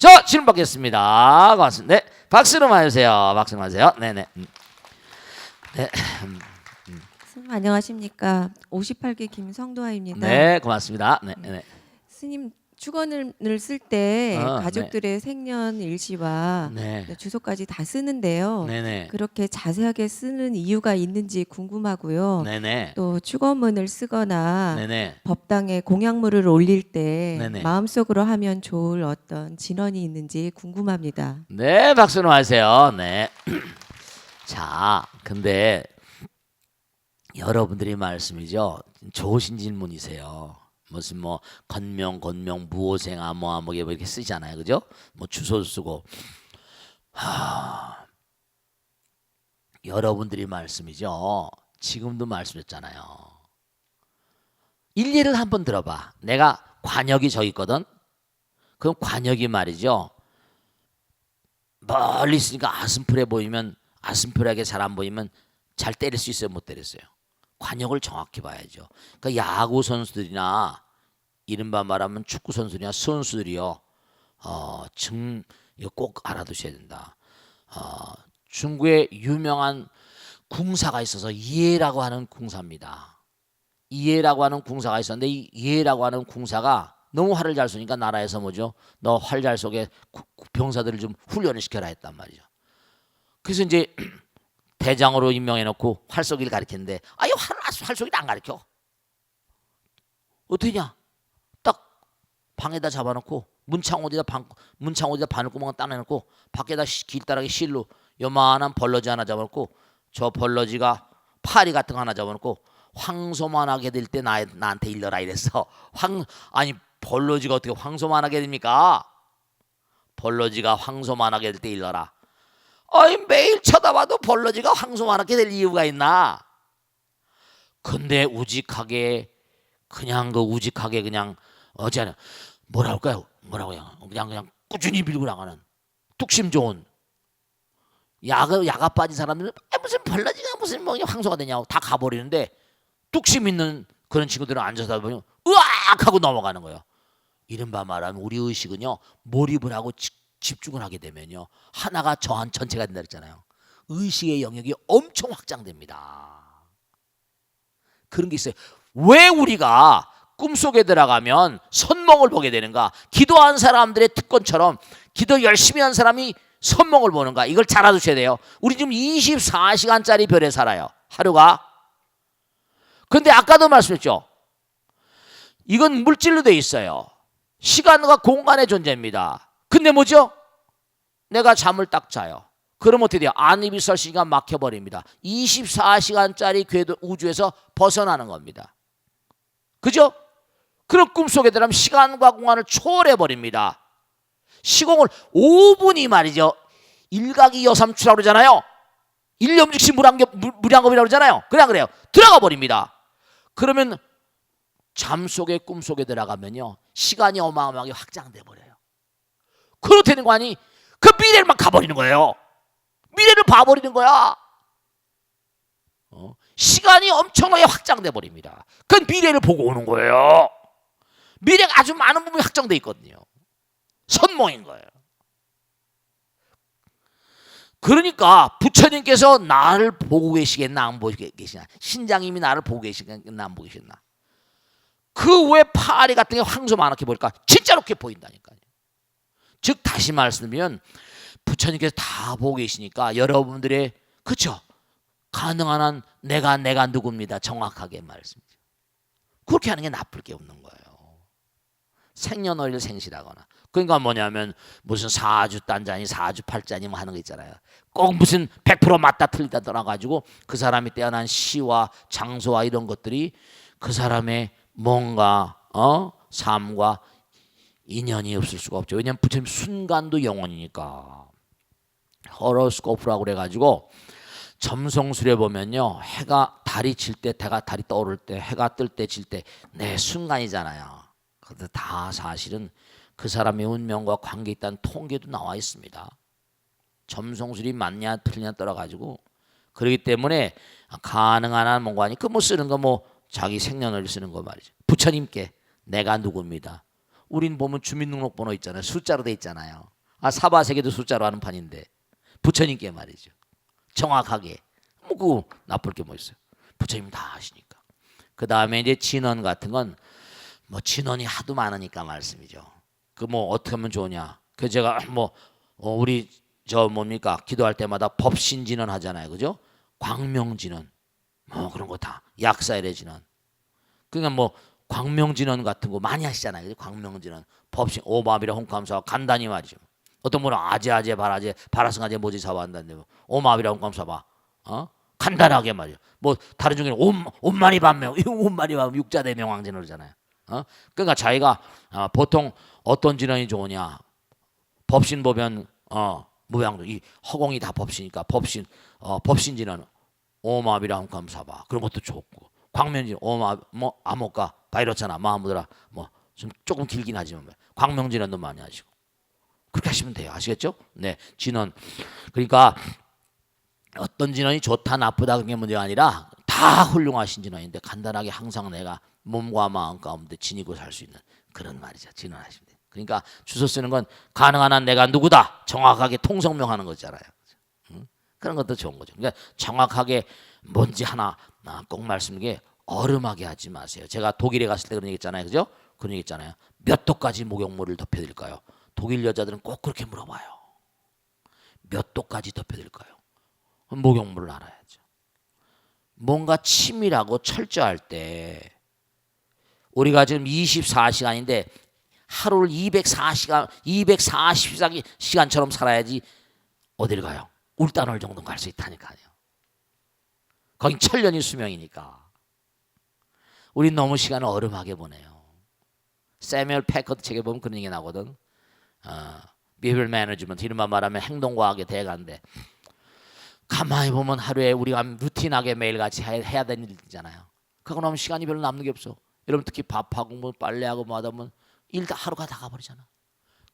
저 질문 받겠습니다. 고맙습니다. 네, 박수로 맞으세요. 박수로 맞으세요. 네네. 네. 스님 안녕하십니까. 58기 김성도아입니다. 네, 고맙습니다. 네. 스님 축원을 쓸 때 네. 가족들의 생년 일시와 네. 주소까지 다 쓰는데요. 네네. 그렇게 자세하게 쓰는 이유가 있는지 궁금하고요. 네네. 또 축원문을 쓰거나 네네. 법당에 공약물을 올릴 때 네네. 마음속으로 하면 좋을 어떤 진언이 있는지 궁금합니다. 네, 박수로 하세요. 네. 자, 근데 여러분들이 말씀이죠. 좋으신 질문이세요. 무슨 뭐 건명, 무오생아 뭐 이렇게 쓰잖아요, 그죠? 뭐 주소 쓰고. 여러분들이 말씀이죠. 지금도 말씀했잖아요. 일례를 한번 들어봐. 내가 관역이 저 있거든. 그럼 관역이 말이죠. 멀리 있으니까 아슴풀해 보이면 아슴풀하게 잘 안 보이면 잘 때릴 수 있어요, 못 때렸어요. 관역을 정확히 봐야죠. 그러니까 야구 선수들이나 이른바 말하면 축구 선수들이나 선수들이요. 이거 꼭 알아두셔야 된다. 중국에 유명한 궁사가 있어서 이해라고 하는 궁사입니다. 이해라고 하는 궁사가 있었는데 이 이해라고 하는 궁사가 너무 활을 잘 쏘니까 나라에서 뭐죠? 너 활 잘 쏘게 병사들을 좀 훈련을 시켜라 했단 말이죠. 그래서 이제 대장으로 임명해놓고 활쏘기를 가르쳤는데 아이 활쏘기를 안 가르쳐. 어떻게냐? 딱 방에다 잡아놓고 문창 어디다 바늘구멍을 따내놓고 밖에다 길다랗게 실로 요만한 벌러지 하나 잡아놓고 저 벌러지가 파리 같은 거 하나 잡아놓고 황소만하게 될 때 나한테 일러라 이랬어. 아니 벌러지가 어떻게 황소만하게 됩니까? 벌러지가 황소만하게 될 때 일러라. 아니 매일 쳐다봐도 벌러지가 황소만하게 될 이유가 있나? 근데 우직하게 그냥 어제는 뭐라고요? 그냥 꾸준히 밀고 나가는 뚝심 좋은 야가 빠진 사람들은 무슨 벌러지가 무슨 뭐 황소가 되냐고 다 가버리는데 뚝심 있는 그런 친구들은 앉아서 보면 으악 하고 넘어가는 거예요. 이른바 말하면 우리 의식은요 몰입을 하고 집중을 하게 되면요 하나가 전체가 된다 그랬잖아요. 의식의 영역이 엄청 확장됩니다. 그런 게 있어요. 왜 우리가 꿈속에 들어가면 선몽을 보게 되는가? 기도한 사람들의 특권처럼 기도 열심히 한 사람이 선몽을 보는가? 이걸 잘 알아두셔야 돼요. 우리 지금 24시간짜리 별에 살아요. 하루가. 근데 아까도 말씀했죠. 이건 물질로 돼 있어요. 시간과 공간의 존재입니다. 근데 뭐죠? 내가 잠을 딱 자요. 그럼 어떻게 돼요? 안입이설 시간 막혀버립니다. 24시간짜리 궤도 우주에서 벗어나는 겁니다. 그죠? 그럼 꿈속에 들어가면 시간과 공간을 초월해버립니다. 시공을 5분이 말이죠. 일각이 여삼추라고 그러잖아요. 일념즉시 무량겁이라고 그러잖아요. 그냥 그래요. 들어가 버립니다. 그러면 잠속에 꿈속에 들어가면요. 시간이 어마어마하게 확장돼 버려요. 그렇다는 거 아니? 그 미래를 가버리는 거예요. 미래를 봐버리는 거야. 시간이 엄청나게 확장돼 버립니다. 그건 미래를 보고 오는 거예요. 미래가 아주 많은 부분이 확정돼 있거든요. 선몽인 거예요. 그러니까 부처님께서 나를 보고 계시겠나 안 보고 계시나, 신장님이 나를 보고 계시겠나 안 보고 계시나, 그 외 파리 같은 게 황소만하게 보일까? 진짜로 그렇게 보인다니까요. 즉 다시 말씀드리면 부처님께서 다 보고 계시니까 여러분들의 그렇죠? 가능한 한 내가 누굽니다. 정확하게 말씀이죠. 그렇게 하는 게 나쁠 게 없는 거예요. 생년월일 생시라거나. 그러니까 뭐냐면 무슨 사주단자니 사주팔자니 뭐 하는 거 있잖아요. 꼭 무슨 100% 맞다 틀리다 떠나가지고 그 사람이 태어난 시와 장소와 이런 것들이 그 사람의 뭔가 삶과 인연이 없을 수가 없죠. 왜냐하면 부처님 순간도 영원이니까. 호로스코프라고 그래가지고 점성술에 보면요 해가 달이 질 때 달이 떠오를 때 해가 뜰 때 질 때 내 순간이잖아요. 그런데 다 사실은 그 사람의 운명과 관계 있다는 통계도 나와 있습니다. 점성술이 맞냐 틀리냐 떠나가지고 그렇기 때문에 가능한 한 뭔가 아니 그 뭐 쓰는 거 뭐 자기 생년월일 쓰는 거 말이죠. 부처님께 내가 누굽니다. 우린 보면 주민등록번호 있잖아요. 숫자로 돼 있잖아요. 아, 사바세계도 숫자로 하는 판인데 부처님께 말이죠. 정확하게 뭐 그거 나쁠 게 뭐 있어요. 부처님 다 아시니까. 그 다음에 이제 진언 같은 건 뭐 진언이 하도 많으니까 말씀이죠. 그 뭐 어떻게 하면 좋으냐. 그 제가 뭐 우리 저 뭡니까 기도할 때마다 법신진언 하잖아요, 그죠? 광명진언 뭐 그런 거 다 약사일의 진언. 그러니까 뭐 광명진언 같은 거 많이 하시잖아요, 그죠? 광명진언 법신 오마비라 홍감사 간단히 말이죠. 어떤 분은 아제 바라제 바라승아제 모지 사바한다는데 뭐 오마비라 홍감사바 간단하게 말이죠. 뭐 다른 중에는 온만이 반명 온만이 반명 육자대 명왕진언이잖아요. 그러니까 자기가 보통 어떤 진언이 좋으냐 법신 보면 무양도 이 허공이 다 법시니까 법신 진언 오마비라 홍감사바 그런 것도 좋고 광명진 오마 뭐 암호가 바이러스나 마하무드라 뭐 좀 조금 길긴 하지만 광명 진언도 많이 하시고 그렇게 하시면 돼요. 아시겠죠? 네, 진언. 그러니까 어떤 진언이 좋다 나쁘다 그게 문제가 아니라 다 훌륭하신 진언인데 간단하게 항상 내가 몸과 마음 가운데 지니고 살 수 있는 그런 말이죠. 진언하시면 돼요. 그러니까 주소 쓰는 건 가능한 한 내가 누구다 정확하게 통성명하는 거잖아요. 그런 것도 좋은 거죠. 그러니까 정확하게 뭔지 하나 꼭 말씀드리게 얼음하게 하지 마세요. 제가 독일에 갔을 때 그런 얘기 했잖아요. 그죠? 그런 얘기 있잖아요. 몇 도까지 목욕물을 덮여드릴까요? 독일 여자들은 꼭 그렇게 물어봐요. 몇 도까지 덮여드릴까요? 목욕물을 알아야죠. 뭔가 치밀하고 철저할 때 우리가 지금 24시간인데 하루를 240시간처럼 살아야지 어딜 가요? 울단월 정도는 갈 수 있다니까요. 거긴 천년이 수명이니까. 우린 너무 시간을 얼음하게 보내요. 세뮤얼 패커드 책에 보면 그런 얘기 나거든. Behavior Management 이른바 말하면 행동과학의 대가인데 가만히 보면 하루에 우리가 루틴하게 매일같이 해야 되는 일이잖아요. 그러고 나면 시간이 별로 남는 게 없어. 여러분 특히 밥하고 뭐 빨래하고 뭐 하다 보면 일 다 하루가 다 가버리잖아.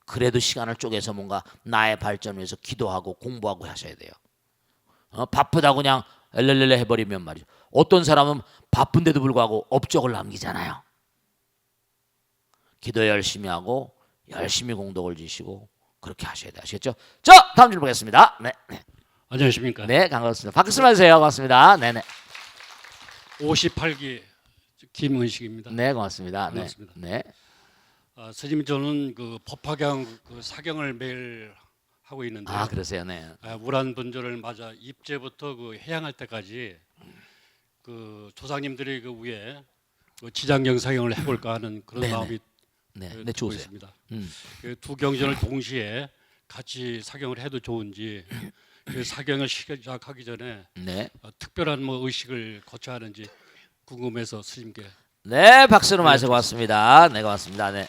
그래도 시간을 쪼개서 뭔가 나의 발전을 위해서 기도하고 공부하고 하셔야 돼요. 바쁘다고 그냥 엘렐렐레 해버리면 말이죠. 어떤 사람은 바쁜데도 불구하고 업적을 남기잖아요. 기도 열심히 하고 열심히 공덕을 지시고 그렇게 하셔야 돼요. 아시겠죠? 자, 다음 줄 보겠습니다. 네. 안녕하십니까? 네, 반갑습니다. 박수 말씀하세요. 고맙습니다. 네네. 58기 김은식입니다. 네, 고맙습니다. 네. 반갑습니다. 네. 선생님 저는 그 법화경 그 사경을 매일 하고 있는데 그러세요. 네. 우란 분절을 맞아 입제부터 그 해양할 때까지 그 조상님들이 그 위에 그 지장경 사경을 해볼까 하는 그런 네네. 마음이 네, 들고 좋으세요. 있습니다. 음. 그 두 경전을 동시에 같이 사경을 해도 좋은지 그 사경을 시작하기 전에 네. 특별한 뭐 의식을 거쳐야 하는지 궁금해서 스님께 네, 박수로 마시고 고맙습니다. 네, 고맙습니다. 네.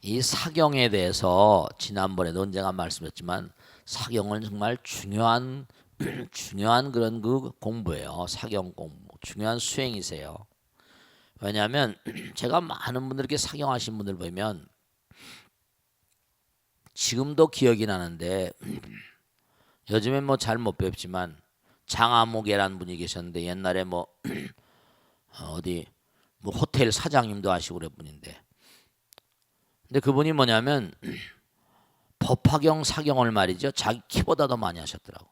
이 사경에 대해서 지난번에도 언젠가 말씀드렸지만 사경은 정말 중요한 그런 그 공부예요. 사경 공부 중요한 수행이세요. 왜냐하면 제가 많은 분들께 사경하신 분들 보면 지금도 기억이 나는데 요즘엔 뭐 잘 못 뵙지만 장아무개라는 분이 계셨는데 옛날에 뭐 어디 뭐 호텔 사장님도 하시고 그런 분인데 근데 그분이 뭐냐면 법화경 사경을 말이죠 자기 키보다 더 많이 하셨더라고.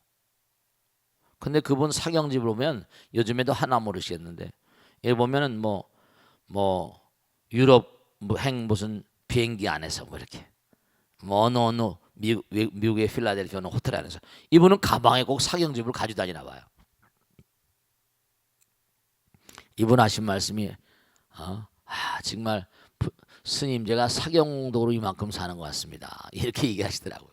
근데 그분 사경집을 보면 요즘에도 하나 모르시겠는데 여기 보면은 뭐 유럽 행 무슨 비행기 안에서 뭐 이렇게 뭐 어느 미국의 필라델피아 호텔 안에서 이분은 가방에 꼭 사경집을 가지고 다니나 봐요. 이분 하신 말씀이 정말 스님 제가 사경도로 이만큼 사는 것 같습니다. 이렇게 얘기하시더라고요.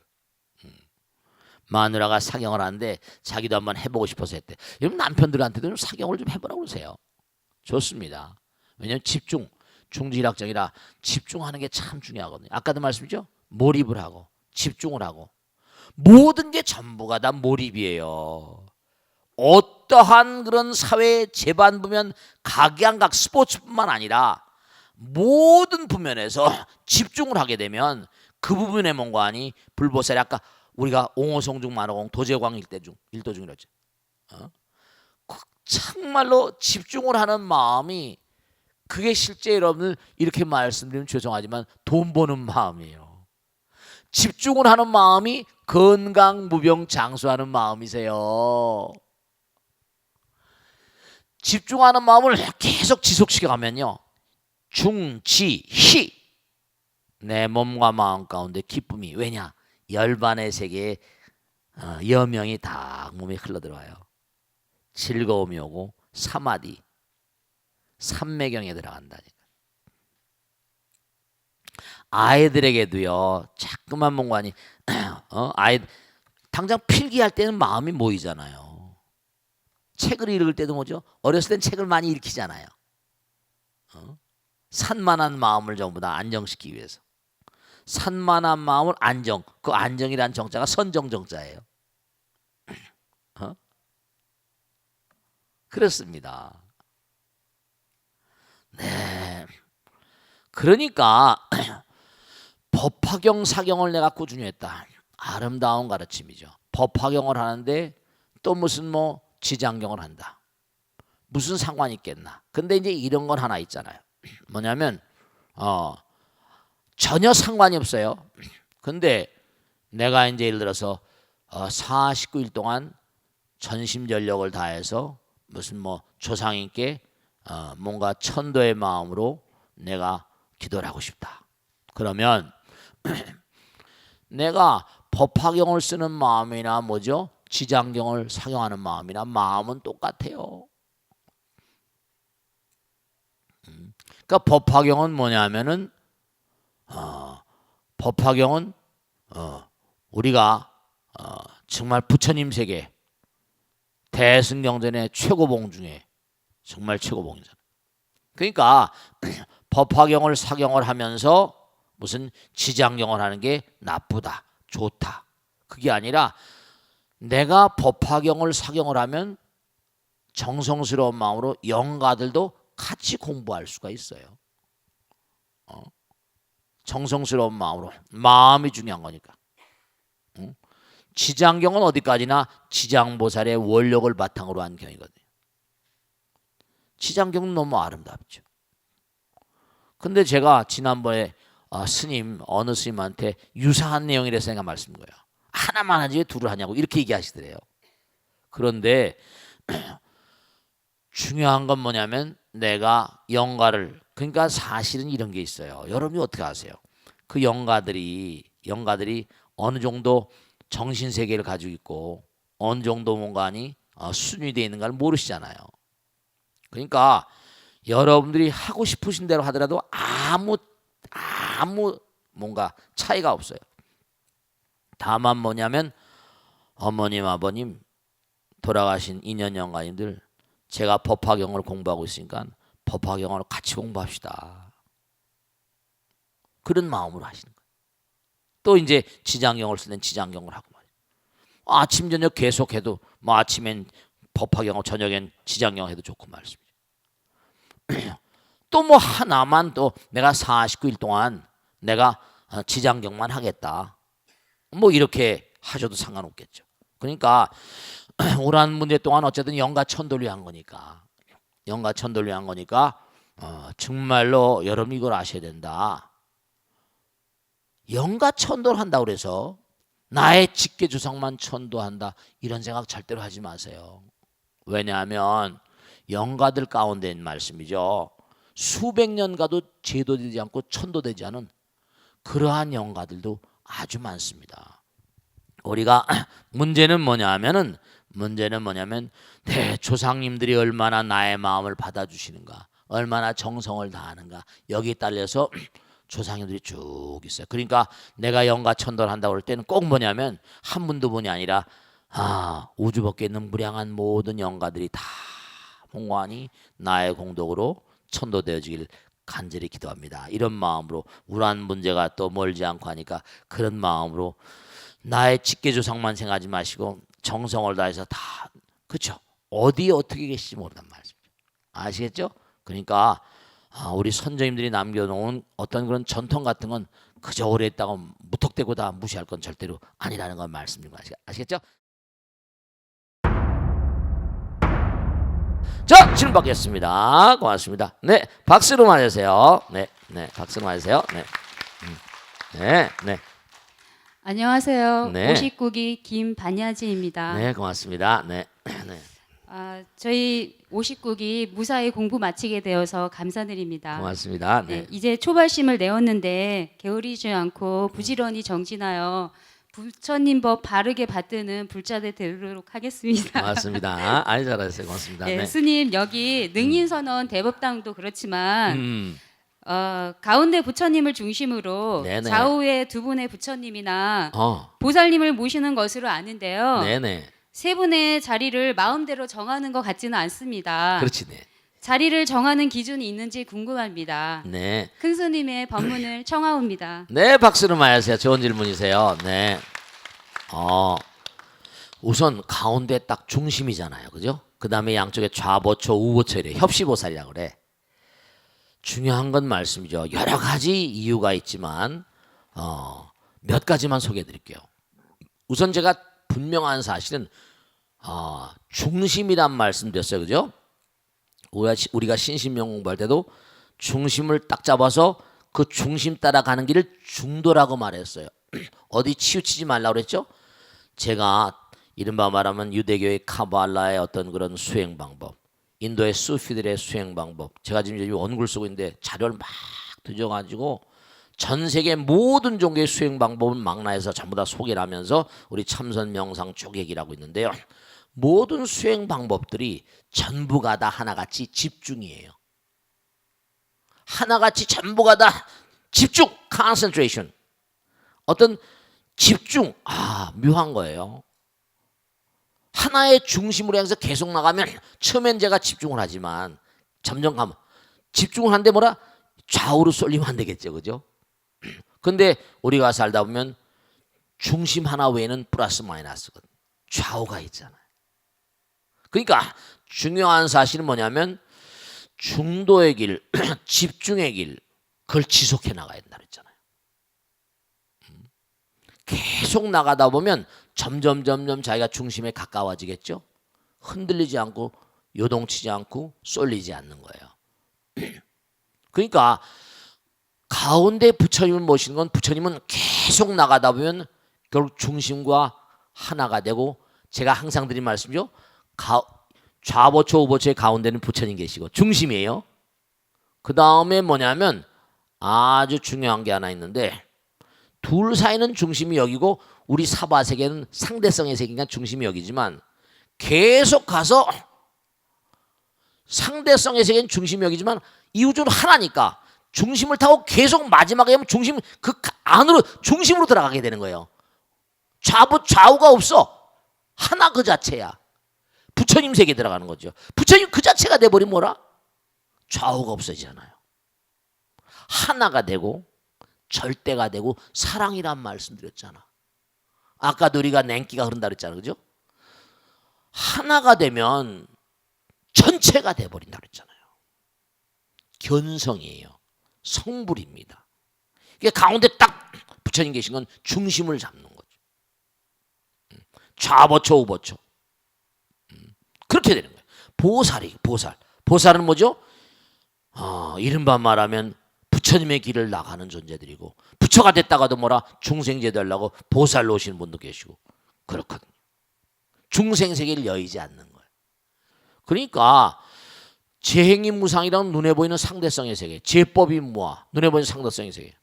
마누라가 사경을 하는데 자기도 한번 해보고 싶어서 했대. 여러분 남편들한테도 좀 사경을 좀 해보라고 그러세요. 좋습니다. 왜냐하면 중지일학정이라 집중하는 게 참 중요하거든요. 아까도 말씀이죠. 몰입을 하고 집중을 하고 모든 게 전부가 다 몰입이에요. 어떠한 그런 사회 재반 보면 각양각 스포츠뿐만 아니라 모든 부면에서 집중을 하게 되면 그 부분의 뭔가니 불보살이 아까 우리가 옹호성중 만호공 도제광 일도중이랬죠. 정말로 집중을 하는 마음이 그게 실제 여러분들 이렇게 말씀드리면 죄송하지만 돈 버는 마음이에요. 집중을 하는 마음이 건강 무병 장수하는 마음이세요. 집중하는 마음을 계속 지속시켜 가면요, 중지희, 내 몸과 마음 가운데 기쁨이, 왜냐, 열반의 세계에 여명이 다 몸에 흘러들어와요. 즐거움이 오고 사마디, 삼매경에 들어간다니까. 아이들에게도요, 자꾸만 뭔가니 아이 당장 필기할 때는 마음이 모이잖아요. 책을 읽을 때도 뭐죠? 어렸을 땐 책을 많이 읽히잖아요. 산만한 마음을 전부 다 안정시키기 위해서. 산만한 마음을 안정, 그 안정이란 정자가 선정정자예요. 그렇습니다. 네. 그러니까 법화경 사경을 내가 꾸준히 했다. 아름다운 가르침이죠. 법화경을 하는데 또 무슨 뭐 지장경을 한다. 무슨 상관이 있겠나. 근데 이제 이런 건 하나 있잖아요. 뭐냐면 전혀 상관이 없어요. 근데 내가 이제 예를 들어서 49일 동안 전심전력을 다해서 무슨 뭐 조상님께 뭔가 천도의 마음으로 내가 기도를 하고 싶다. 그러면 내가 법화경을 쓰는 마음이나 뭐죠? 지장경을 사경하는 마음이나 마음은 똑같아요. 그러니까 법화경은 뭐냐면은 법화경은 우리가 정말 부처님 세계 대승경전의 최고봉 중에 정말 최고봉이잖아요. 그러니까 법화경을 사경을 하면서 무슨 지장경을 하는 게 나쁘다, 좋다. 그게 아니라 내가 법화경을 사경을 하면 정성스러운 마음으로 영가들도 같이 공부할 수가 있어요. 정성스러운 마음으로. 마음이 중요한 거니까. 지장경은 어디까지나 지장보살의 원력을 바탕으로 한 경이거든요. 지장경은 너무 아름답죠. 근데 제가 지난번에 스님, 어느 스님한테 유사한 내용이라서 제가 말씀드린 거예요. 하나만 하지 왜 둘을 하냐고 이렇게 얘기하시더래요. 그런데 중요한 건 뭐냐면 내가 영가를, 그러니까 사실은 이런 게 있어요. 여러분이 어떻게 아세요? 그 영가들이 어느 정도 정신세계를 가지고 있고 어느 정도 뭔가니 순위되어 있는가를 모르시잖아요. 그러니까 여러분들이 하고 싶으신 대로 하더라도 아무 뭔가 차이가 없어요. 다만 뭐냐면 어머님, 아버님, 돌아가신 인연 영가님들, 제가 법화경을 공부하고 있으니까 법화경을 같이 공부합시다. 그런 마음으로 하시는 거예요. 또 이제 지장경을 쓰는 지장경을 하고 말이에요. 아침 저녁 계속해도 뭐 아침엔 법화경을, 저녁엔 지장경 해도 좋고 말씀이죠. 또 뭐 하나만 또 내가 49일 동안 내가 지장경만 하겠다. 뭐 이렇게 하셔도 상관없겠죠. 그러니까 오란 문제 동안 어쨌든 영가천도를 위한 거니까, 영가천도를 위한 거니까 정말로 여러분 이걸 아셔야 된다. 영가천도를 한다고 그래서 나의 직계조상만 천도한다 이런 생각 절대로 하지 마세요. 왜냐하면 영가들 가운데 있는 말씀이죠. 수백 년 가도 제도되지 않고 천도되지 않은 그러한 영가들도 아주 많습니다. 우리가 문제는 뭐냐면 내 조상님들이 얼마나 나의 마음을 받아주시는가, 얼마나 정성을 다하는가, 여기에 딸려서 조상님들이 쭉 있어요. 그러니까 내가 영가천도를 한다고 할 때는 꼭 뭐냐면 한 분도 아니라 우주 밖에 있는 무량한 모든 영가들이 다 공관이 나의 공덕으로 천도되어지길 간절히 기도합니다. 이런 마음으로 우란 문제가 또 멀지 않고 하니까 그런 마음으로 나의 직계조상만 생각하지 마시고 정성을 다해서 다, 그렇죠? 어디에 어떻게 계실지 모른단 말이죠. 아시겠죠? 그러니까 우리 선조님들이 남겨놓은 어떤 그런 전통 같은 건 그저 오래 했다고 무턱대고 다 무시할 건 절대로 아니라는 걸 말씀드린 거 아시겠죠? 자, 질문 받겠습니다. 고맙습니다. 네, 박수로 맞으세요. 네, 네, 박수로 맞으세요. 네, 네, 네, 안녕하세요. 네. 59기 김반야지입니다. 네, 고맙습니다. 네, 네, 저희 59기 무사히 공부 마치게 되어서 감사드립니다. 고맙습니다. 네, 이제 초발심을 내었는데 게으르지 않고 부지런히 정진하여 부처님 법 바르게 받드는 불자들 되도록 하겠습니다. 고맙습니다. 아이 잘하셨어요. 고맙습니다. 네, 네, 스님 여기 능인선언 대법당도 그렇지만 음, 가운데 부처님을 중심으로 네네. 좌우에 두 분의 부처님이나 보살님을 모시는 것으로 아는데요. 네, 네, 세 분의 자리를 마음대로 정하는 것 같지는 않습니다. 그렇지, 네, 자리를 정하는 기준이 있는지 궁금합니다. 네. 큰 스님의 법문을 청하옵니다. 네, 박수로 맞으세요. 좋은 질문이세요. 네. 우선 가운데 딱 중심이잖아요. 그죠? 그 다음에 양쪽에 좌보초, 우보초 이래. 협시보살이라고 그래. 중요한 건 말씀이죠. 여러 가지 이유가 있지만, 몇 가지만 소개해 드릴게요. 우선 제가 분명한 사실은, 중심이란 말씀 드렸어요. 그죠? 우리가 신신명 공부할 때도 중심을 딱 잡아서 그 중심 따라가는 길을 중도라고 말했어요. 어디 치우치지 말라고 그랬죠? 제가 이른바 말하면 유대교의 카발라의 어떤 그런 수행 방법, 인도의 수피들의 수행 방법, 제가 지금 원고를 쓰고 있는데 자료를 막 뒤져가지고 전 세계 모든 종교의 수행 방법을 망라해서 전부 다 소개를 하면서 우리 참선 명상 쪼개기라고 있는데요. 모든 수행 방법들이 전부가 다 하나같이 집중이에요. 하나같이 전부가 다 집중, concentration. 어떤 집중, 묘한 거예요. 하나의 중심으로 향해서 계속 나가면 처음엔 제가 집중을 하지만 점점 가면 집중을 하는데 뭐라 좌우로 쏠리면 안 되겠죠, 그죠? 근데 우리가 살다 보면 중심 하나 외에는 플러스 마이너스거든. 좌우가 있잖아요. 그러니까 중요한 사실은 뭐냐면 중도의 길, 집중의 길, 그걸 지속해 나가야 된다 그랬잖아요. 계속 나가다 보면 점점 자기가 중심에 가까워지겠죠. 흔들리지 않고 요동치지 않고 쏠리지 않는 거예요. 그러니까 가운데 부처님을 모시는 건 부처님은 계속 나가다 보면 결국 중심과 하나가 되고 제가 항상 드린 말씀이죠. 좌보초 우보초의 가운데는 부처님 계시고 중심이에요. 그 다음에 뭐냐면 아주 중요한 게 하나 있는데 둘 사이는 중심이 여기고 우리 사바세계는 상대성의 세계니까 중심이 여기지만 계속 가서 상대성의 세계는 중심이 여기지만 이 우주는 하나니까 중심을 타고 계속 마지막에 하면 중심 그 안으로 중심으로 들어가게 되는 거예요. 좌우가 없어. 하나 그 자체야. 부처님 세계에 들어가는 거죠. 부처님 그 자체가 돼버리면 뭐라? 좌우가 없어지잖아요. 하나가 되고 절대가 되고 사랑이란 말씀드렸잖아. 아까도 우리가 냉기가 흐른다 그랬잖아. 그죠? 하나가 되면 전체가 돼버린다 그랬잖아요. 견성이에요. 성불입니다. 이게 가운데 딱 부처님 계신 건 중심을 잡는 거죠. 좌보초 우보초. 그렇게 되는 거예요. 보살은 뭐죠? 이른바 말하면 부처님의 길을 나가는 존재들이고 부처가 됐다가도 뭐라 중생제 되려고 보살로 오시는 분도 계시고 그렇거든요. 중생세계를 여의지 않는 거예요. 그러니까 재행이 무상이란 눈에 보이는 상대성의 세계, 제법이 무아, 눈에 보이는 상대성의 세계.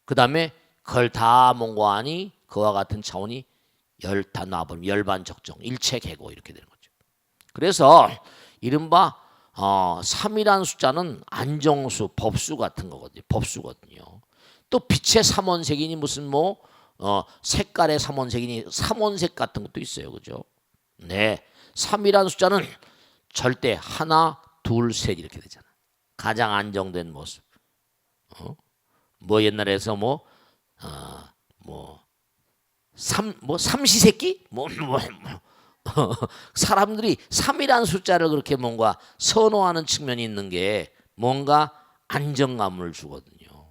그 다음에 그걸 다 몽고하니 그와 같은 차원이 다 놔버리면 열반적정, 일체계고 이렇게 되는 거죠. 그래서 이른바 3이라는 숫자는 안정수, 법수 같은 거거든요. 법수거든요. 또 빛의 삼원색이니 무슨 색깔의 삼원색이니 삼원색 같은 것도 있어요. 그죠? 네. 3이라는 숫자는 절대 하나, 둘, 셋 이렇게 되잖아. 가장 안정된 모습. 옛날에서 삼시세끼? 사람들이 3이라는 숫자를 그렇게 뭔가 선호하는 측면이 있는 게 뭔가 안정감을 주거든요.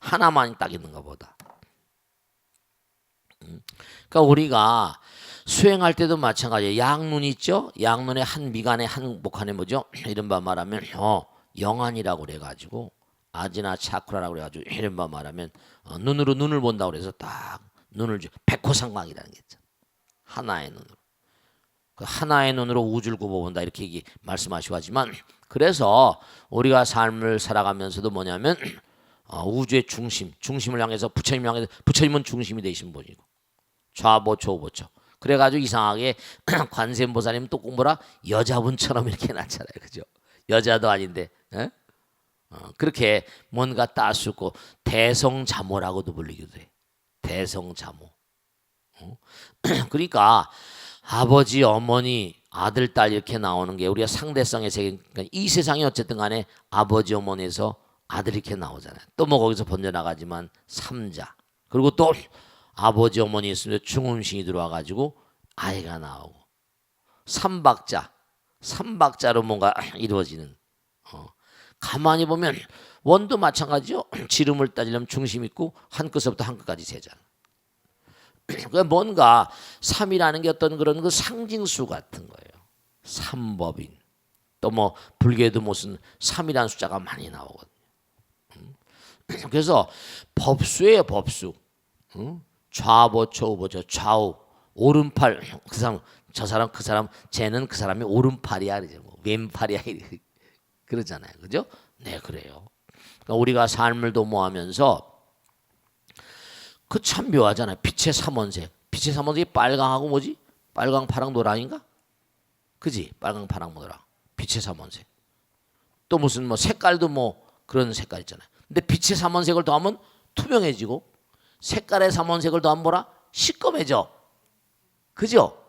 하나만 딱 있는가 보다. 그러니까 우리가 수행할 때도 마찬가지예요. 양눈 있죠? 양눈에 한 미간에 한 목간에 뭐죠? 이른바 말하면 영안이라고 그래가지고 아지나 차크라라고 그래가지고 이른바 말하면 눈으로 눈을 본다고 그래서 딱 눈을 백호상광이라는 게 있죠. 하나의 눈으로. 그 하나의 눈으로 우주를 굽어본다 이렇게 말씀하시고 하지만 그래서 우리가 삶을 살아가면서도 뭐냐면 우주의 중심을 향해서 부처님을 향해서 부처님은 중심이 되신 분이고 좌보초 우보초 그래가지고 이상하게 관세음보살님 또 공부라 여자분처럼 이렇게 해놨잖아요. 그죠? 여자도 아닌데 그렇게 뭔가 따수고 대성자모라고도 불리기도 해. 대성자모. 그러니까 아버지, 어머니, 아들, 딸 이렇게 나오는 게 우리가 상대성의 세계. 그러니까 이 세상이 어쨌든 간에 아버지, 어머니에서 아들이 이렇게 나오잖아요. 또 뭐 거기서 번져나가지만 삼자. 그리고 또 아버지, 어머니 있으면 중음신이 들어와가지고 아이가 나오고 삼박자로 뭔가 이루어지는. 가만히 보면 원도 마찬가지죠. 지름을 따지려면 중심 있고 한 끝부터 한 끝까지 세잖아. 그러니까 뭔가 삼이라는 게 어떤 그런 그 상징수 같은 거예요. 삼법인. 또 뭐 불교에도 무슨 삼이라는 숫자가 많이 나오거든요. 그래서 법수예요, 법수. 좌보초 우보초 좌우 오른팔 그 사람 저 사람 그 사람 쟤는 그 사람이 오른팔이야 그러죠. 뭐 왼팔이야 그러잖아요. 그죠? 네, 그래요. 그러니까 우리가 삶을 도모하면서 그 참 묘하잖아요. 빛의 삼원색. 빛의 삼원색이 빨강하고 뭐지? 빨강, 파랑, 노랑인가? 그지? 빨강, 파랑, 노랑. 빛의 삼원색. 또 무슨 뭐 색깔도 뭐 그런 색깔 있잖아요. 근데 빛의 삼원색을 더하면 투명해지고 색깔의 삼원색을 더하면 뭐라? 시꺼매져. 그죠?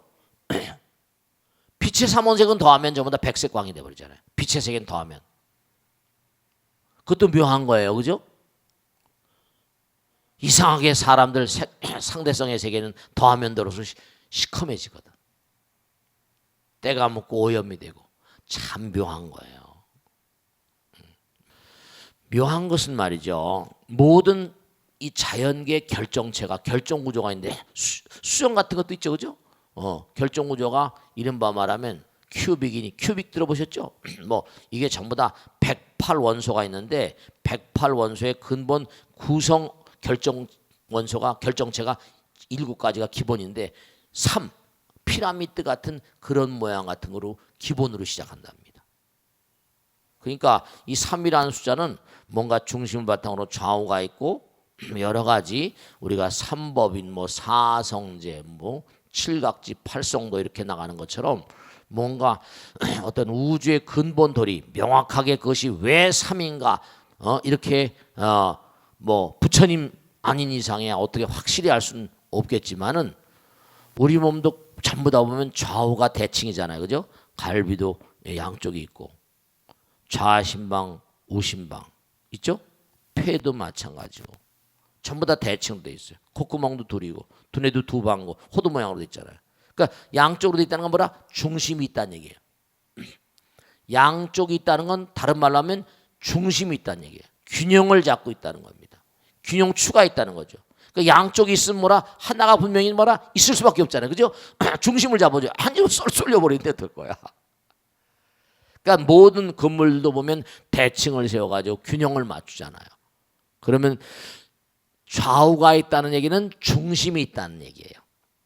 빛의 삼원색은 더하면 전부 다 백색광이 돼버리잖아요. 빛의 색은 더하면. 그것도 묘한 거예요. 그죠? 이상하게 사람들 상대성의 세계는 더하면 더할수록 시커매지거든. 때가 묻고 오염이 되고 참 묘한 거예요. 묘한 것은 말이죠. 모든 이 자연계 결정체가 결정구조가 있는데 수정 같은 것도 있죠. 그죠? 결정구조가 이른바 말하면 큐빅 들어보셨죠? 뭐 이게 전부 다 108원소가 있는데 108원소의 근본 구성 결정 원소가 결정체가 7가지가 기본인데 3 피라미드 같은 그런 모양 같은 거로 기본으로 시작한답니다. 그러니까 이 3이라는 숫자는 뭔가 중심을 바탕으로 좌우가 있고 여러 가지 우리가 삼법인 뭐 사성제 뭐 칠각지 팔성도 이렇게 나가는 것처럼 뭔가 어떤 우주의 근본돌이 명확하게 그것이 왜 3인가 이렇게 뭐 부처님 아닌 이상에 어떻게 확실히 알 수는 없겠지만은 우리 몸도 전부 다 보면 좌우가 대칭이잖아요. 그죠? 갈비도 양쪽이 있고 좌심방 우심방 있죠? 폐도 마찬가지고 전부 다 대칭으로 돼 있어요. 콧구멍도 둘이고 두뇌도 두 방고 호두 모양으로 돼 있잖아요. 그러니까 양쪽으로 돼 있다는 건 뭐라? 중심이 있다는 얘기예요. 양쪽이 있다는 건 다른 말로 하면 중심이 있다는 얘기예요. 균형을 잡고 있다는 겁니다. 균형추가 있다는 거죠. 그러니까 양쪽이 있으면 뭐라? 하나가 분명히 뭐라? 있을 수밖에 없잖아요. 그죠? 중심을 잡아줘. 한 줄로 쏠려버리는데 어떨 거야. 그러니까 모든 건물도 보면 대칭을 세워가지고 균형을 맞추잖아요. 그러면 좌우가 있다는 얘기는 중심이 있다는 얘기예요.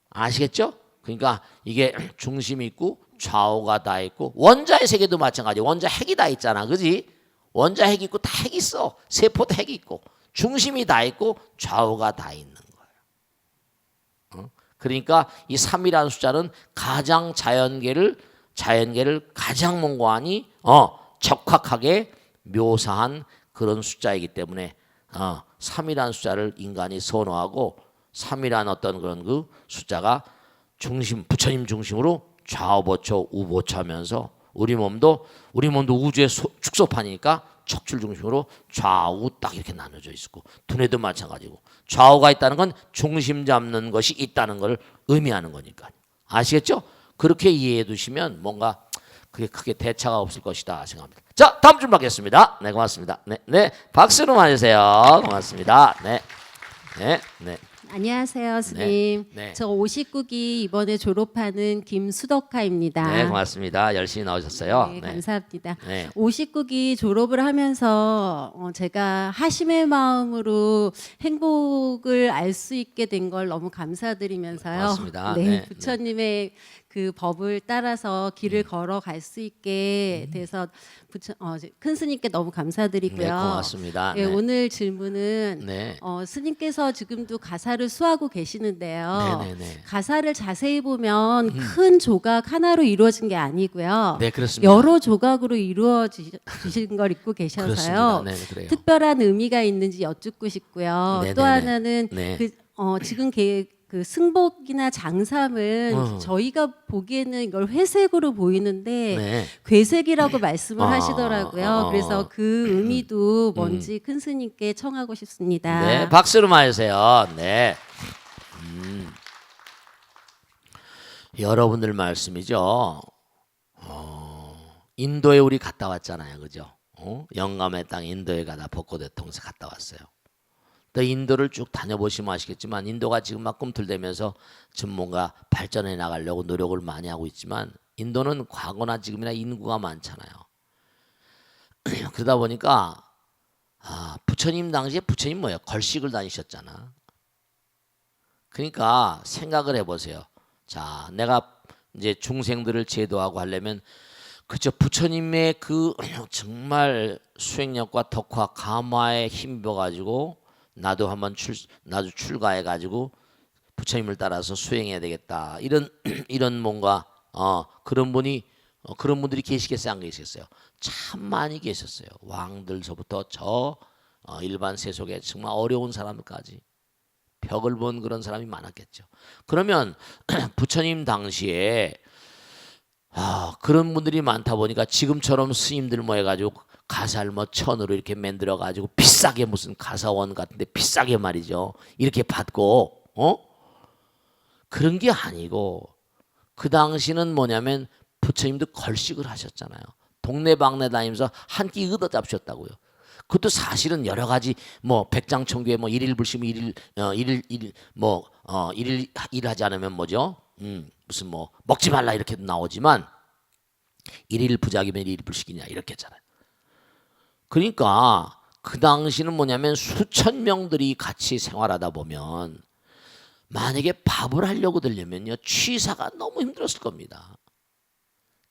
아시겠죠? 그러니까 이게 중심이 있고 좌우가 다 있고 원자의 세계도 마찬가지예요. 원자 핵이 다 있잖아. 그지? 원자 핵이 있고 다 핵이 있어. 세포도 핵이 있고 중심이 다 있고 좌우가 다 있는 거예요. 그러니까 이 3이라는 숫자는 가장 자연계를 가장 몽고하니 적확하게 묘사한 그런 숫자이기 때문에 3이라는 숫자를 인간이 선호하고 3이라는 어떤 그런 그 숫자가 중심 부처님 중심으로 좌우보초 우보초하면서 우리 몸도 우주의 축소판이니까 척추를 중심으로 좌우 딱 이렇게 나눠져 있고 두뇌도 마찬가지고 좌우가 있다는 건 중심 잡는 것이 있다는 걸 의미하는 거니까요. 아시겠죠? 그렇게 이해해 두시면 뭔가 그게 크게 대차가 없을 것이다 생각합니다. 자, 다음 줄 받겠습니다. 네, 고맙습니다. 네, 박수로 맞으세요. 고맙습니다. 네. 안녕하세요, 스님. 네. 저 59기 이번에 졸업하는 김수덕화입니다. 네, 고맙습니다. 열심히 나오셨어요. 네, 감사합니다. 네. 59기 졸업을 하면서 제가 하심의 마음으로 행복을 알 수 있게 된 걸 너무 감사드리면서요. 고맙습니다. 네, 네, 부처님의 그 법을 따라서 길을 걸어갈 수 있게 돼서 큰 스님께 너무 감사드리고요. 네, 고맙습니다. 네, 네. 오늘 질문은 네. 스님께서 지금도 가사를 수하고 계시는데요. 네네네. 가사를 자세히 보면 큰 조각 하나로 이루어진 게 아니고요. 네, 그렇습니다. 여러 조각으로 이루어지신 걸 읽고 계셔서요. 그렇습니다. 네, 그래요. 특별한 의미가 있는지 여쭙고 싶고요. 네네네. 또 하나는 네. 지금 그 승복이나 장삼은 저희가 보기에는 이걸 회색으로 보이는데 네. 괴색이라고 말씀을 아, 하시더라고요. 그래서 그 의미도 뭔지 큰 스님께 청하고 싶습니다. 네, 박수로 맞으세요. 네. 여러분들 말씀이죠. 인도에 우리 갔다 왔잖아요, 그죠? 영감의 땅 인도에 가다 벚꽃 대통에서 갔다 왔어요. 또 인도를 쭉 다녀보시면 아시겠지만 인도가 지금 막 꿈틀대면서 좀 뭔가 발전해 나가려고 노력을 많이 하고 있지만 인도는 과거나 지금이나 인구가 많잖아요. 그러다 보니까 부처님 당시에 부처님 뭐예요? 걸식을 다니셨잖아. 그러니까 생각을 해보세요. 자, 내가 이제 중생들을 제도하고 하려면 그저 부처님의 그 정말 수행력과 덕화 감화에 힘입어 가지고 나도 출가해 가지고 부처님을 따라서 수행해야 되겠다. 이런 뭔가 그런 분들이 계시겠어요, 안 계시겠어요? 참 많이 계셨어요. 왕들서부터 일반 세속에 정말 어려운 사람들까지 벽을 본 그런 사람이 많았겠죠. 그러면 부처님 당시에 그런 분들이 많다 보니까 지금처럼 스님들 모여가지고 가사를 천으로 이렇게 만들어 가지고 비싸게 무슨 가사원 같은데 비싸게 말이죠. 이렇게 받고 그런 게 아니고 그 당시는 뭐냐면 부처님도 걸식을 하셨잖아요. 동네방네 다니면서 한 끼 얻어 잡으셨다고요. 그것도 사실은 여러 가지 백장청교에 일일 불심이 일일 일하지 않으면 뭐죠? 무슨 먹지 말라 이렇게도 나오지만 일일 부작이면 일일 불식이냐 이렇게 했잖아요. 그러니까 그 당시는 뭐냐면 수천 명들이 같이 생활하다 보면 만약에 밥을 하려고 들려면요 취사가 너무 힘들었을 겁니다.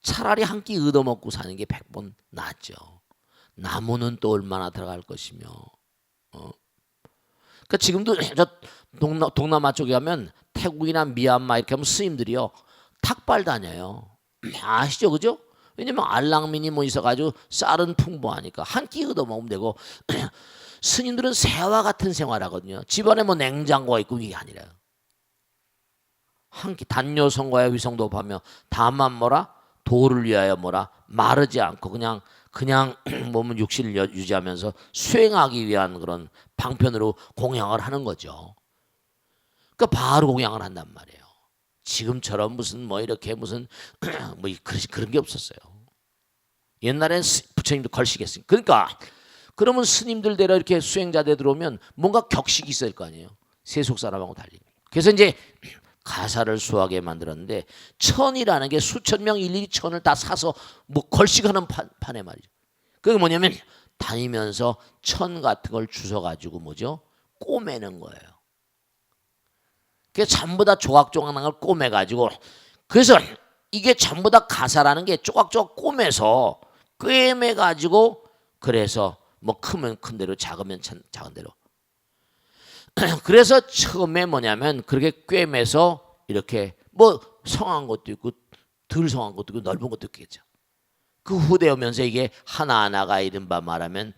차라리 한 끼 얻어먹고 사는 게 100번 낫죠. 나무는 또 얼마나 들어갈 것이며. 그러니까 지금도 저 동남아 쪽에 가면 태국이나 미얀마 이렇게 하면 스님들이요 닭발 다녀요. 아시죠, 그죠? 왜냐면 알랑민이 있어가지고 쌀은 풍부하니까 한 끼 얻어먹으면 되고 스님들은 새와 같은 생활하거든요. 집안에 냉장고가 있고 이게 아니라요. 한 끼 단뇨성과의 위성도하며 다만 도를 위하여 마르지 않고 그냥 몸은 육신을 유지하면서 수행하기 위한 그런 방편으로 공양을 하는 거죠. 그러니까 바로 공양을 한단 말이에요. 지금처럼 무슨 이렇게 무슨 그런 게 없었어요. 옛날엔 부처님도 걸식했으니까. 그러니까 그러면 스님들대로 이렇게 수행자들 들어오면 뭔가 격식이 있을 거 아니에요. 세속 사람하고 달리. 그래서 이제 가사를 수하게 만들었는데 천이라는 게 수천 명 일일이 천을 다 사서 걸식하는 판에 말이죠. 그게 뭐냐면 다니면서 천 같은 걸 주워가지고 꼬매는 거예요. 그게 전부 다 조각조각난 걸 꼬매가지고 그래서 이게 전부 다 가사라는 게 조각조각 꼬매서 꿰매가지고 그래서 크면 큰 대로 작으면 작은 대로 그래서 처음에 뭐냐면 그렇게 꿰매서 이렇게 성한 것도 있고 덜 성한 것도 있고 넓은 것도 있겠죠. 그 후대 오면서 이게 하나하나가 이른바 말하면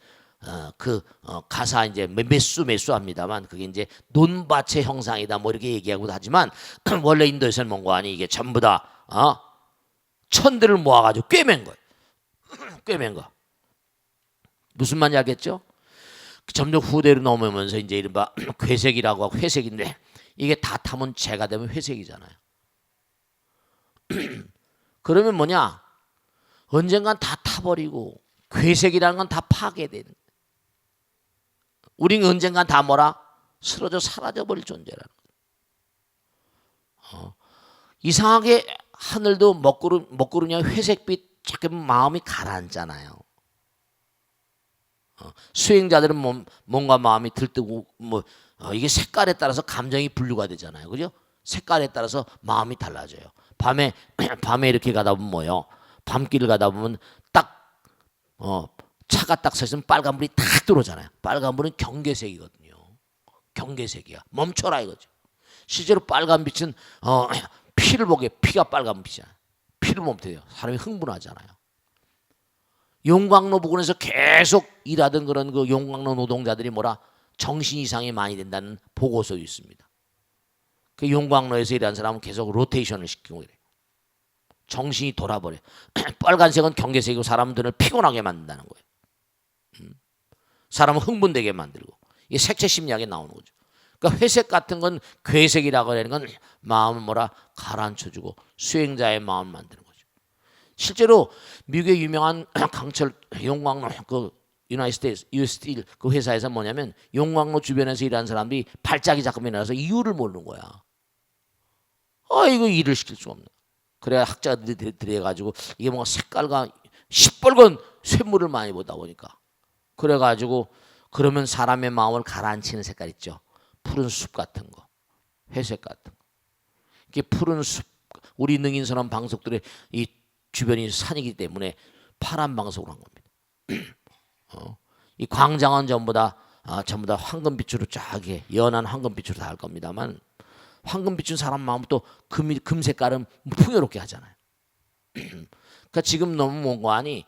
가사 이제 매수 합니다만 그게 이제 논밭의 형상이다 이렇게 얘기하고도 하지만 원래 인도에서는 뭔가 아니 이게 전부 다 천들을 모아가지고 꿰맨 거예요. 꿰맨 거. 무슨 말인지 알겠죠? 점점 후대로 넘어오면서 이제 이른바 괴색이라고 하고 회색인데 이게 다 타면 재가 되면 회색이잖아요. 그러면 뭐냐? 언젠간 다 타버리고 괴색이라는 건 다 파괴되는. 우리는 언젠간 다 쓰러져 사라져버릴 존재라는 거예요. 이상하게 하늘도 먹구름이야 회색빛 자꾸 마음이 가라앉잖아요. 수행자들은 몸과 마음이 들뜨고 이게 색깔에 따라서 감정이 분류가 되잖아요. 그죠? 색깔에 따라서 마음이 달라져요. 밤에 이렇게 가다 보면 뭐요? 밤길을 가다 보면 딱 차가 딱 서 있으면 빨간불이 탁 들어오잖아요. 빨간불은 경계색이거든요. 경계색이야. 멈춰라 이거죠. 실제로 빨간빛은 피를 보게 피가 빨간빛이야. 피를 보면 돼요. 사람이 흥분하잖아요. 용광로 부근에서 계속 일하던 그런 그 용광로 노동자들이 정신 이상이 많이 된다는 보고서도 있습니다. 그 용광로에서 일하는 사람은 계속 로테이션을 시키고 이래요. 정신이 돌아버려요. 빨간색은 경계색이고 사람들을 피곤하게 만든다는 거예요. 사람을 흥분되게 만들고. 이게 색채 심리학에 나오는 거죠. 그러니까 회색 같은 건 괴색이라고 하는 건 마음을 가라앉혀주고 수행자의 마음을 만드는 거죠. 실제로 미국의 유명한 강철 용광로 그 유나이티드 US 스틸 그 회사에서 뭐냐면 용광로 주변에서 일하는 사람들이 발작이 자꾸 일어나서 이유를 모르는 거야. 이거 일을 시킬 수가 없네. 그래야 학자들이 들여가지고 이게 뭔가 색깔과 시뻘건 쇳물을 많이 보다 보니까 그래가지고 그러면 사람의 마음을 가라앉히는 색깔 있죠. 푸른 숲 같은 거, 회색 같은 거. 이게 푸른 숲, 우리 능인선언 방석들의 이 주변이 산이기 때문에 파란 방석으로 한 겁니다. 이 광장은 전부 다 황금빛으로 쫙 연한 황금빛으로 다 할 겁니다만 황금빛은 사람 마음 또 금 색깔은 풍요롭게 하잖아요. 그러니까 지금 너무 뭔가하니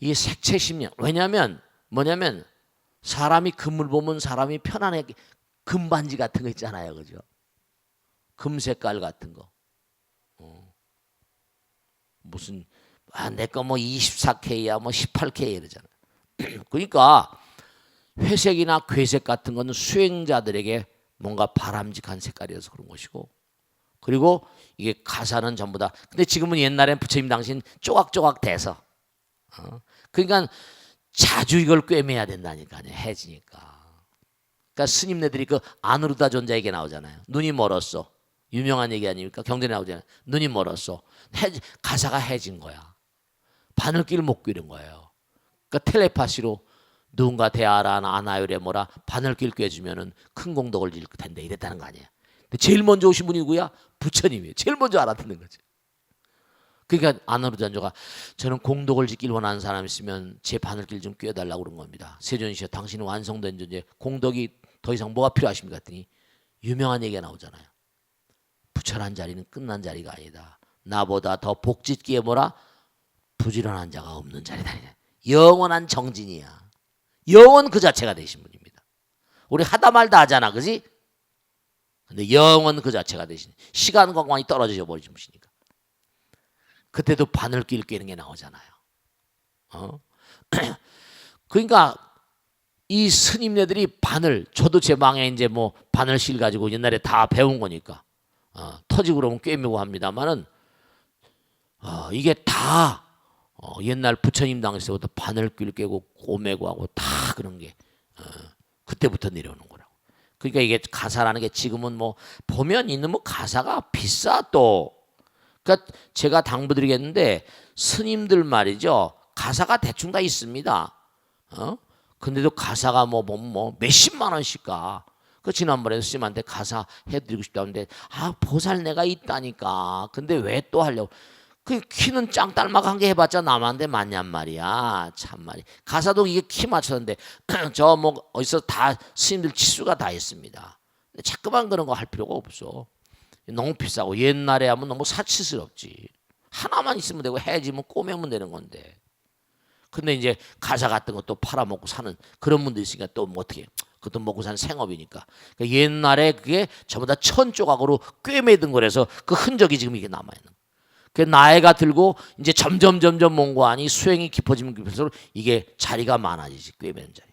이게 색채 심리학. 왜냐하면 뭐냐면 사람이 금을 보면 사람이 편안해. 금반지 같은 거 있잖아요, 그죠? 금 색깔 같은 거. 무슨 내 거 24K야 18K 이러잖아요. 그러니까 회색이나 괴색 같은 거는 수행자들에게 뭔가 바람직한 색깔이어서 그런 것이고, 그리고 이게 가사는 전부 다. 근데 지금은 옛날엔 부처님 당신 쪼각쪼각 돼서 그러니까 자주 이걸 꿰매야 된다니까요. 해지니까. 그러니까 스님네들이 그 아누르다 존자 얘기 나오잖아요. 눈이 멀었어. 유명한 얘기 아닙니까? 경전에 나오잖아요. 눈이 멀었어. 가사가 해진 거야. 바늘길을 못 꿰는 거예요. 그러니까 텔레파시로 누군가 대하라 아나요래 바늘길 꿰주면은 큰 공덕을 질 텐데 이랬다는 거 아니에요. 근데 제일 먼저 오신 분이 누구야? 부처님이에요. 제일 먼저 알아듣는 거죠. 그러니까 아나루잔조가 저는 공덕을 짓길 원하는 사람 있으면 제 바늘길 좀 꿰달라고 그런 겁니다. 세존이시여 당신은 완성된 존재, 공덕이 더 이상 뭐가 필요하십니까? 했더니 유명한 얘기가 나오잖아요. 부처란 자리는 끝난 자리가 아니다. 나보다 더 복짓기에 부지런한 자가 없는 자리다. 영원한 정진이야. 영원 그 자체가 되신 분입니다. 우리 하다 말다 하잖아, 그지? 근데 영원 그 자체가 되신, 시간과 공간이 떨어져 버리신 분이니까. 그때도 바늘길 꿰는 게 나오잖아요. 그러니까 이 스님네들이 저도 제 방에 이제 바늘실 가지고 옛날에 다 배운 거니까 터지고 그러면 꿰매고 합니다만은 이게 다 옛날 부처님 당시부터 바늘길 꿰고 꼬매고 하고 다 그런 게 그때부터 내려오는 거라고. 그러니까 이게 가사라는 게 지금은 보면 있는 가사가 비싸 또. 그러니까 제가 당부드리겠는데 스님들 말이죠. 가사가 대충 다 있습니다. 근데도 가사가 몇십만 원씩 가. 그 지난번에 스님한테 가사 해드리고 싶다는데 보살 내가 있다니까. 근데 왜 또 하려고? 그 키는 짱딸막 한 개 해봤자 남한테 맞냔 말이야. 참말이. 가사도 이게 키 맞췄는데 어디서 다 스님들 치수가 다 있습니다. 근데 자꾸만 그런 거 할 필요가 없어. 너무 비싸고 옛날에 하면 너무 사치스럽지. 하나만 있으면 되고 해지면 꼬매면 되는 건데. 근데 이제 가사 같은 것도 팔아먹고 사는 그런 분도 있으니까 또 어떻게 그것도 먹고 사는 생업이니까. 그러니까 옛날에 그게 전부 다 천조각으로 꿰매든 거라서 그 흔적이 지금 이게 남아있는 거예요. 그 나이가 들고 이제 점점 몽고하니 수행이 깊어지면 깊을수록 이게 자리가 많아지지. 꿰매는 자리.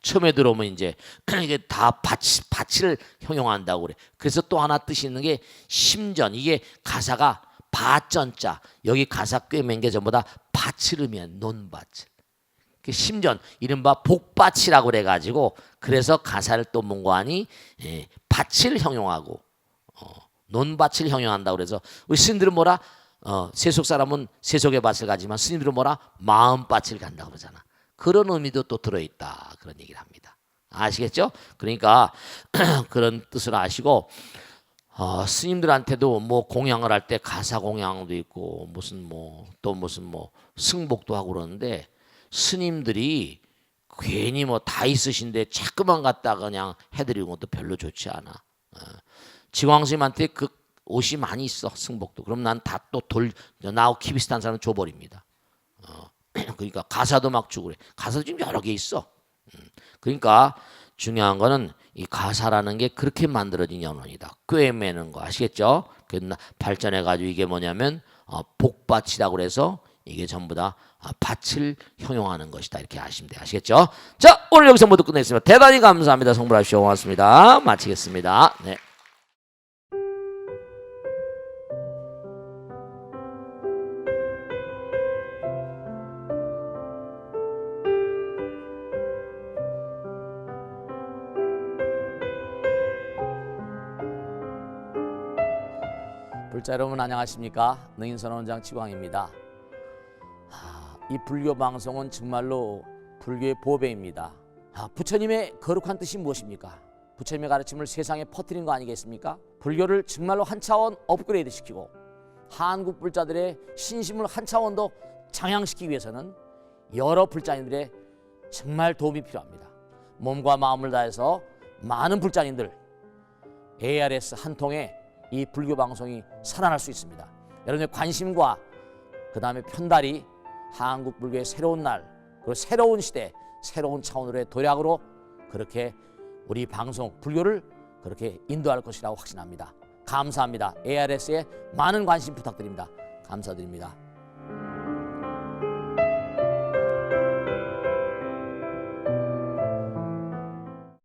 처음에 들어오면 이제 이게 다 밭을 형용한다고 그래. 그래서 또 하나 뜻이 있는 게 심전. 이게 가사가 밭전자. 여기 가사 꿰맨 게 전부 다 밭을 의미한 논밭을. 그 심전 이른바 복밭이라고 그래가지고 그래서 가사를 또 문고하니 밭을 형용하고 논밭을 형용한다고 그래서 우리 스님들은 뭐라 세속 사람은 세속의 밭을 가지만 스님들은 뭐라 마음밭을 간다고 그러잖아. 그런 의미도 또 들어있다 그런 얘기를 합니다. 아시겠죠? 그러니까 그런 뜻을 아시고 스님들한테도 뭐 공양을 할 때 가사 공양도 있고 무슨 뭐 또 무슨 뭐 승복도 하고 그러는데 스님들이 괜히 뭐 다 있으신데 자꾸만 갖다 그냥 해드리는 것도 별로 좋지 않아. 지광스님한테 그 옷이 많이 있어 승복도. 그럼 난 다 또 나하고 키 비슷한 사람 줘버립니다. 그러니까 가사도 막 주고 그래. 가사도 지금 여러 개 있어. 그러니까 중요한 거는 이 가사라는 게 그렇게 만들어진 연원이다. 꿰매는 거 아시겠죠? 발전해가지고 이게 뭐냐면 복밭이라고 그래서 이게 전부 다 밭을 형용하는 것이다. 이렇게 아시면 돼요. 아시겠죠? 자, 오늘 여기서 모두 끝내겠습니다. 대단히 감사합니다. 성불하십시오. 고맙습니다. 마치겠습니다. 네. 불자 여러분 안녕하십니까? 능인선언원장 지광입니다. 이 불교 방송은 정말로 불교의 보배입니다. 부처님의 거룩한 뜻이 무엇입니까? 부처님의 가르침을 세상에 퍼뜨린 거 아니겠습니까? 불교를 정말로 한 차원 업그레이드 시키고 한국 불자들의 신심을 한 차원 더 장양시키기 위해서는 여러 불자님들의 정말 도움이 필요합니다. 몸과 마음을 다해서 많은 불자님들 ARS 한 통에 이 불교 방송이 살아날 수 있습니다. 여러분의 관심과 그 다음에 편달이 한국 불교의 새로운 날 그리고 새로운 시대 새로운 차원으로의 도약으로 그렇게 우리 방송 불교를 그렇게 인도할 것이라고 확신합니다. 감사합니다. ARS에 많은 관심 부탁드립니다. 감사드립니다.